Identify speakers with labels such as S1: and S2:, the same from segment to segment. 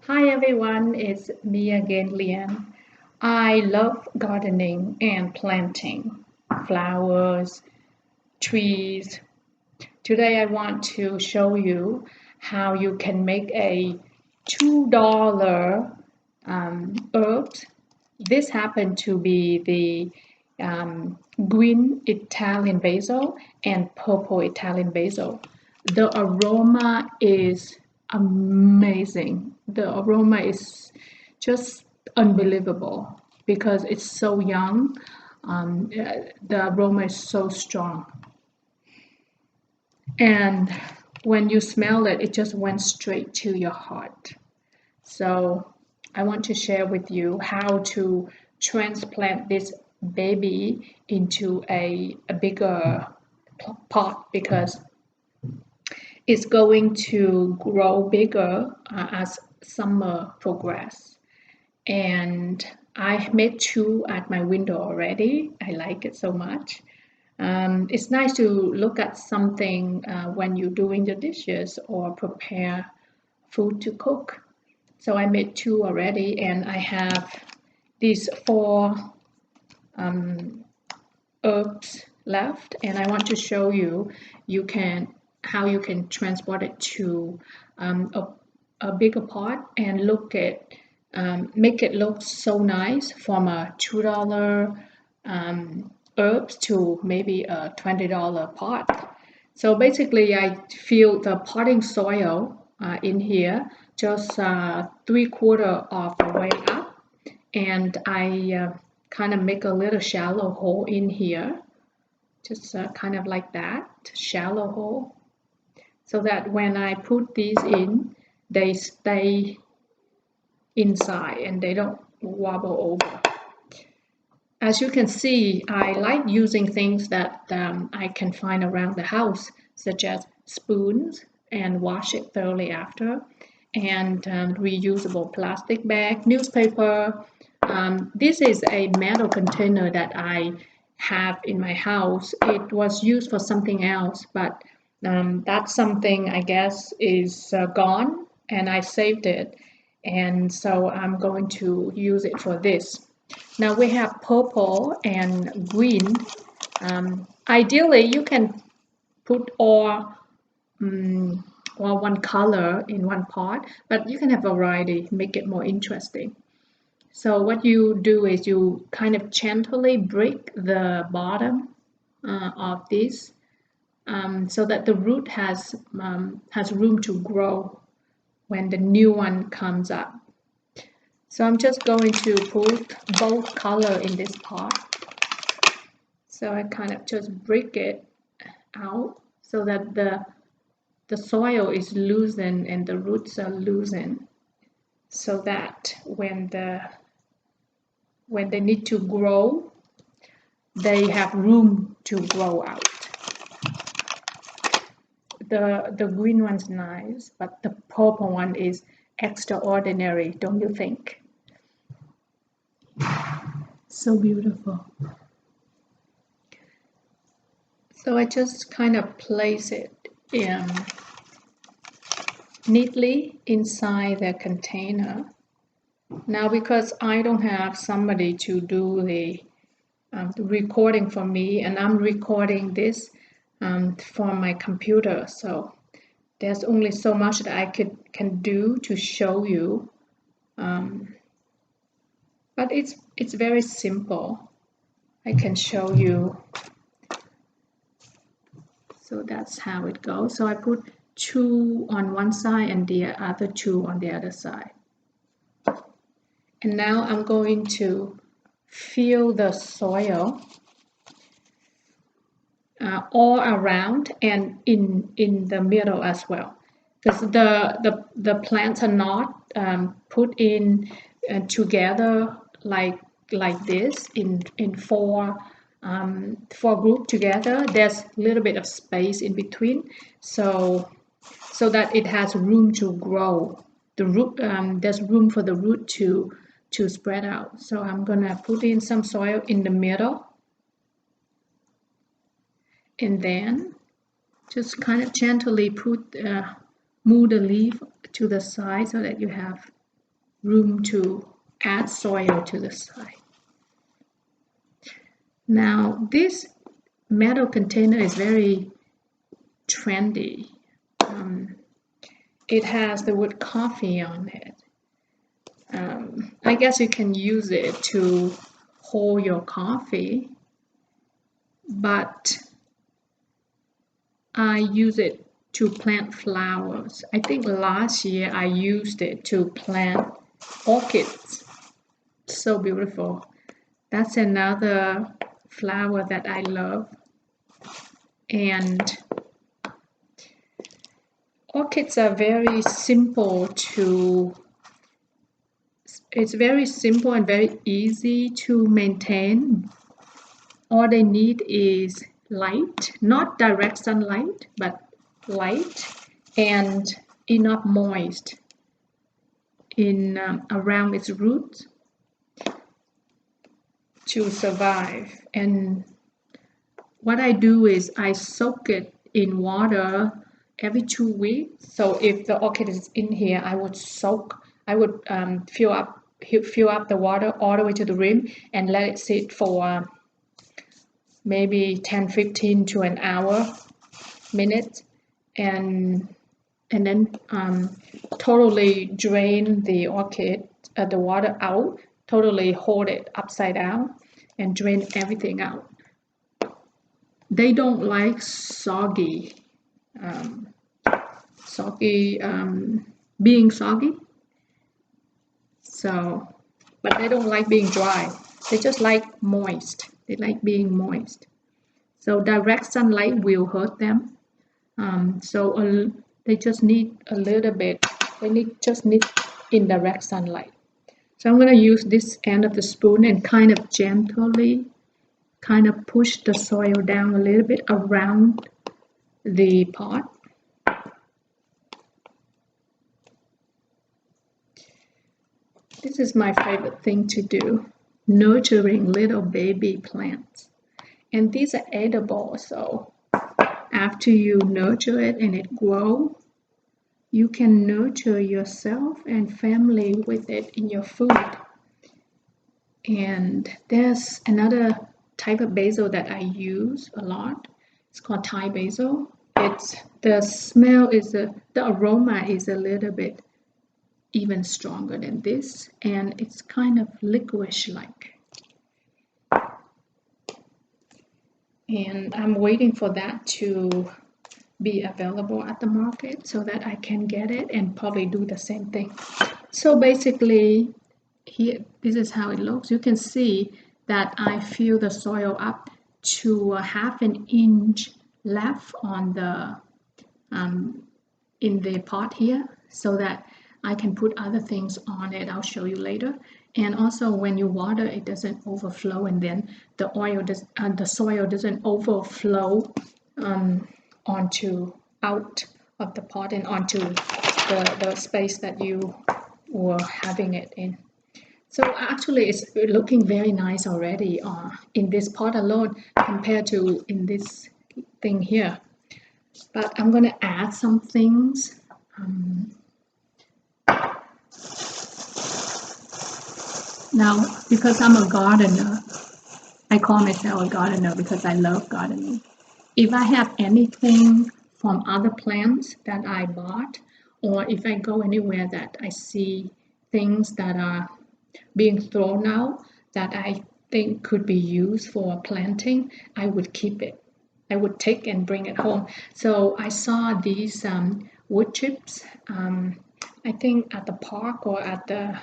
S1: Hi everyone, it's me again, Lian. I love gardening and planting flowers, trees. Today I want to show you how you can make a $2 herbs. This happened to be the green Italian basil and purple Italian basil. The aroma is amazing. The aroma is just unbelievable because it's so young. The aroma is so strong. And when you smell it, it just went straight to your heart. So I want to share with you how to transplant this baby into a bigger pot because it's going to grow bigger as summer progress. And I made two at my window already. I like it so much. It's nice to look at something when you're doing the dishes or prepare food to cook. So I made two already, and I have these four herbs left, and I want to show you how you can transport it to a bigger pot and make it look so nice from a $2 herbs to maybe a $20 pot. So basically, I fill the potting soil in here just 3/4 of the way up, and I kind of make a little shallow hole in here, just kind of like that, shallow hole, so that when I put these in, they stay inside and they don't wobble over. As you can see, I like using things that I can find around the house, such as spoons, and wash it thoroughly after, and reusable plastic bag, newspaper. This is a metal container that I have in my house. It was used for something else, but that something I guess is gone, and I saved it, and so I'm going to use it for this. Now we have purple and green. Ideally, you can put all one color in one pot, but you can have variety, make it more interesting. So what you do is you kind of gently break the bottom of this so that the root has room to grow when the new one comes up. So I'm just going to put both color in this pot. So I kind of just break it out so that the soil is loosened and the roots are loosened, so that when they need to grow, they have room to grow out. The green one's nice, but the purple one is extraordinary, don't you think? So beautiful. So I just kind of place it neatly inside the container. Now, because I don't have somebody to do the recording for me, and I'm recording this from my computer, so there's only so much that I can do to show you. But it's very simple. I can show you. So that's how it goes. So I put two on one side and the other two on the other side. And now I'm going to fill the soil all around and in the middle as well, because the plants are not put in together like this in four group together. There's a little bit of space in between, so that it has room to grow. The root there's room for the root to spread out. So I'm gonna put in some soil in the middle, and then just kind of gently move the leaf to the side so that you have room to add soil to the side. Now this metal container is very trendy. It has the word coffee on it. I guess you can use it to hold your coffee, but I use it to plant flowers. I think last year I used it to plant orchids. So beautiful. That's another flower that I love. And orchids are very simple it's very simple and very easy to maintain. All they need is light, not direct sunlight, but light and enough moist in around its roots to survive. And what I do is I soak it in water every 2 weeks. So if the orchid is in here, I would fill up the water all the way to the rim and let it sit for maybe 10-15 to an hour minutes, and then totally drain the orchid, the water out, totally hold it upside down and drain everything out. They don't like being soggy. So, but they don't like being dry. They just like moist. They like being moist. So direct sunlight will hurt them. They just need a little bit. Just need indirect sunlight. So I'm going to use this end of the spoon and kind of gently push the soil down a little bit around the pot. This is my favorite thing to do, nurturing little baby plants. And these are edible, so after you nurture it and it grows, you can nurture yourself and family with it in your food. And there's another type of basil that I use a lot. It's called Thai basil. The aroma is a little bit even stronger than this, and it's kind of licorice like. And I'm waiting for that to be available at the market so that I can get it and probably do the same thing. So basically, here, this is how it looks. You can see that I fill the soil up to a 1/2 inch left on the in the pot here, so that I can put other things on it. I'll show you later. And also, when you water, it doesn't overflow, and then the soil doesn't overflow out of the pot and onto the space that you were having it in. So actually, it's looking very nice already in this pot alone compared to in this thing here. But I'm going to add some things. Now, because I'm a gardener, I call myself a gardener because I love gardening. If I have anything from other plants that I bought, or if I go anywhere that I see things that are being thrown out that I think could be used for planting, I would keep it. I would take and bring it home. So I saw these wood chips, I think at the park or at the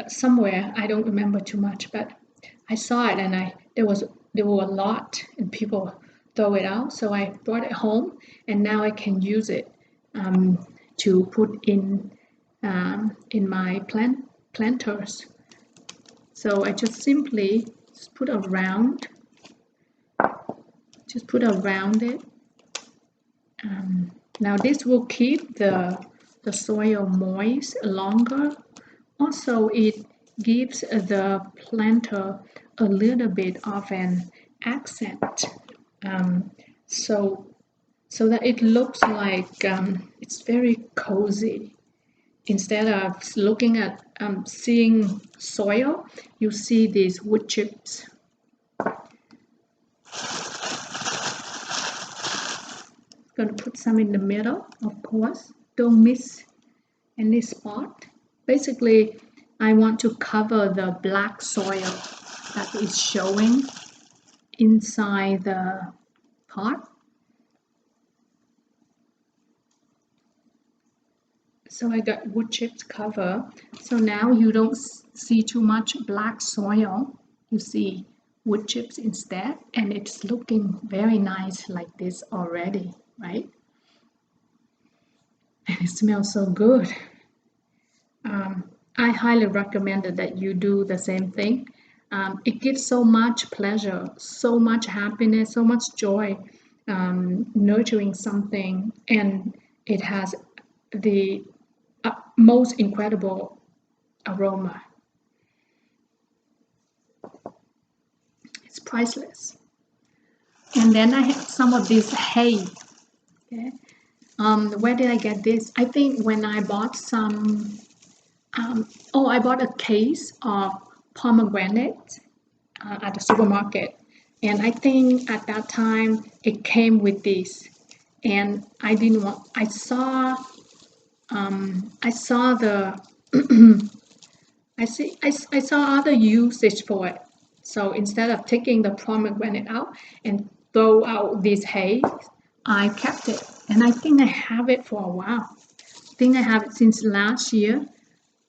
S1: somewhere. I don't remember too much, but I saw it and there were a lot and people throw it out. So I brought it home and now I can use it to put in my planters. So I just simply put around it. Now this will keep the soil moist longer. Also, it gives the planter a little bit of an accent, so that it looks like it's very cozy. instead of looking at seeing soil, you see these wood chips. Gonna put some in the middle, of course. Don't miss any spot. Basically, I want to cover the black soil that is showing inside the pot. So I got wood chips cover. So now you don't see too much black soil. You see wood chips instead, and it's looking very nice like this already, right? And it smells so good. I highly recommend that you do the same thing. It gives so much pleasure, so much happiness, so much joy nurturing something, and it has the most incredible aroma. It's priceless. And then I have some of this hay. Okay. Where did I get this? I think when I bought some. I bought a case of pomegranate at the supermarket, and I think at that time it came with this, and I didn't want. I saw the I saw other usage for it. So instead of taking the pomegranate out and throw out this hay, I kept it, and I think I have it for a while. I think I have it since last year,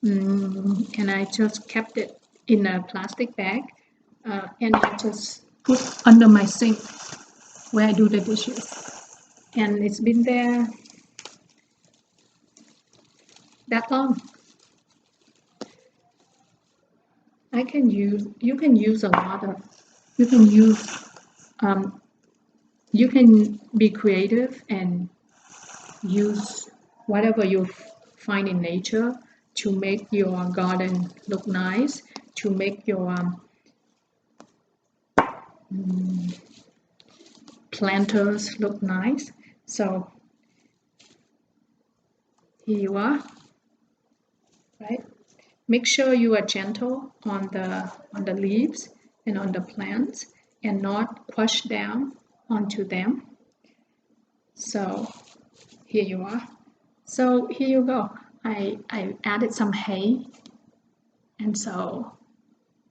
S1: and I just kept it in a plastic bag, and I just put under my sink where I do the dishes, and it's been there that long. You can use a lot of, you can use, um, you can be creative and use whatever you find in nature to make your garden look nice, to make your planters look nice. So here you are, right? Make sure you are gentle on the leaves and on the plants and not push down onto them. So here you are. So here you go. I added some hay, and so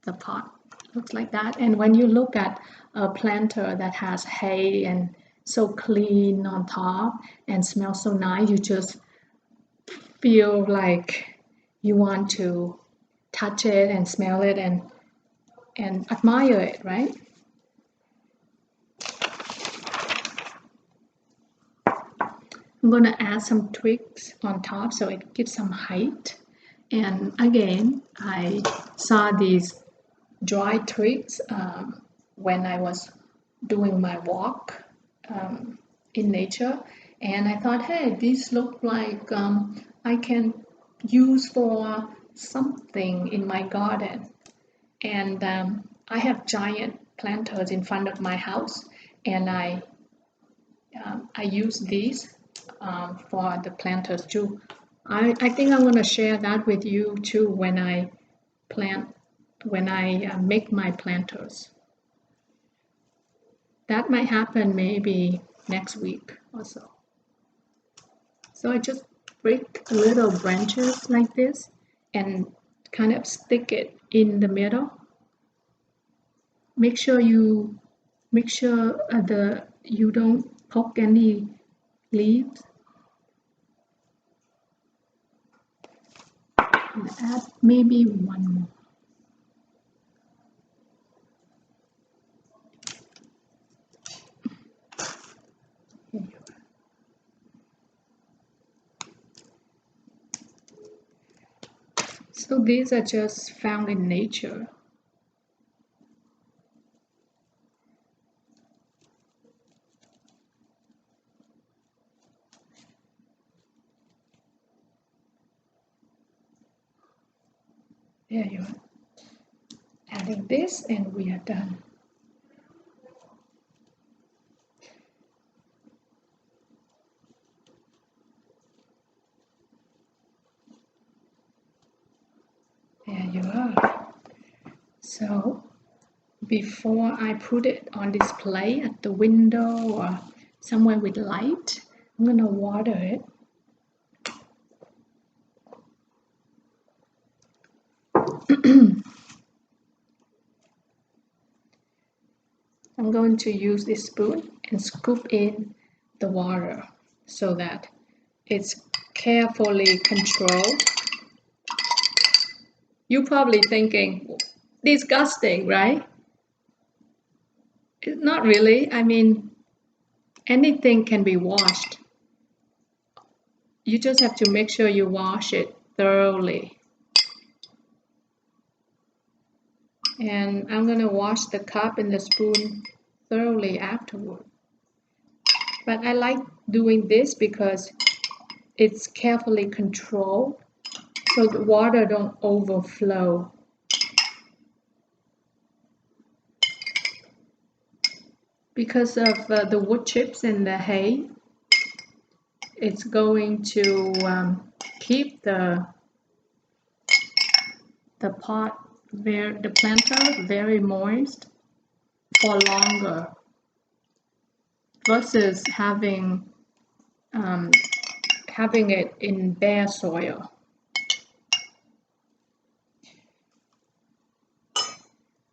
S1: the pot looks like that. And when you look at a planter that has hay and so clean on top and smells so nice, you just feel like you want to touch it and smell it and admire it, right? I'm going to add some twigs on top so it gives some height. And again, I saw these dry twigs when I was doing my walk in nature, and I thought, hey, these look like I can use for something in my garden. And I have giant planters in front of my house, and I use these for the planters too. I think I'm going to share that with you too when I plant, when I make my planters. That might happen maybe next week or so. So I just break little branches like this and kind of stick it in the middle. Make sure the you don't poke any leaves. And add maybe one more. Here you are. So these are just found in nature. There you are. Adding this and we are done. you are. So before I put it on display at the window or somewhere with light, I'm gonna water it. I'm going to use this spoon and scoop in the water so that it's carefully controlled. You're probably thinking, disgusting, right? Not really. I mean, anything can be washed. You just have to make sure you wash it thoroughly. And I'm going to wash the cup and the spoon thoroughly afterward. But I like doing this because it's carefully controlled so the water don't overflow. Because of the wood chips and the hay, it's going to keep the pot, the planter very moist for longer versus having it in bare soil.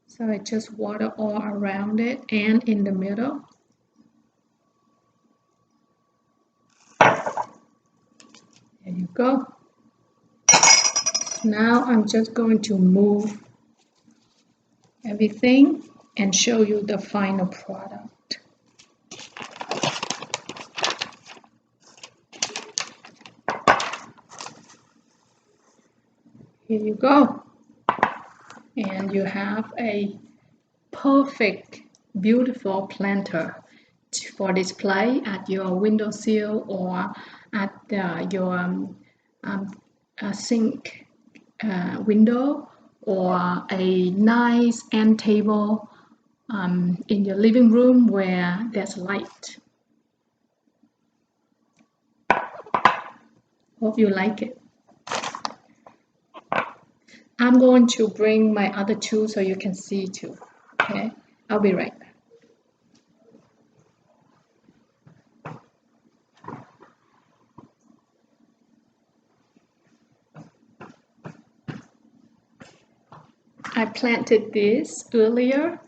S1: So I just water all around it and in the middle. There you go. Now I'm just going to move everything and show you the final product. Here you go. And you have a perfect, beautiful planter for display at your windowsill or at your sink window, or a nice end table in your living room where there's light. Hope you like it. I'm going to bring my other two so you can see too. Okay, I'll be right back. I planted this earlier.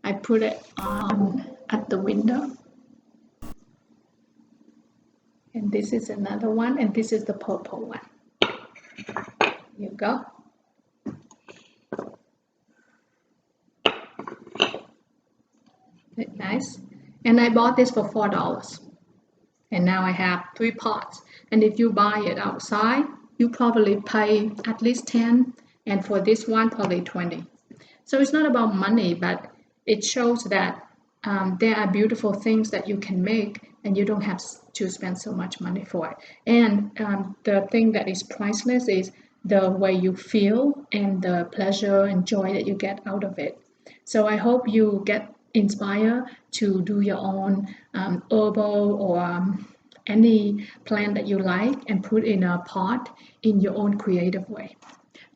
S1: I put it on at the window. And this is another one, and this is the purple one. Here you go. Nice. And I bought this for $4. And now I have 3 pots. And if you buy it outside, you probably pay at least 10, and for this one probably 20. So it's not about money, but it shows that there are beautiful things that you can make and you don't have to spend so much money for it. And the thing that is priceless is the way you feel and the pleasure and joy that you get out of it. So I hope you get inspired to do your own herbal or any plant that you like and put in a pot in your own creative way.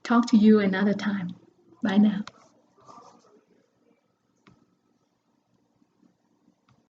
S1: Talk to you another time. Bye now.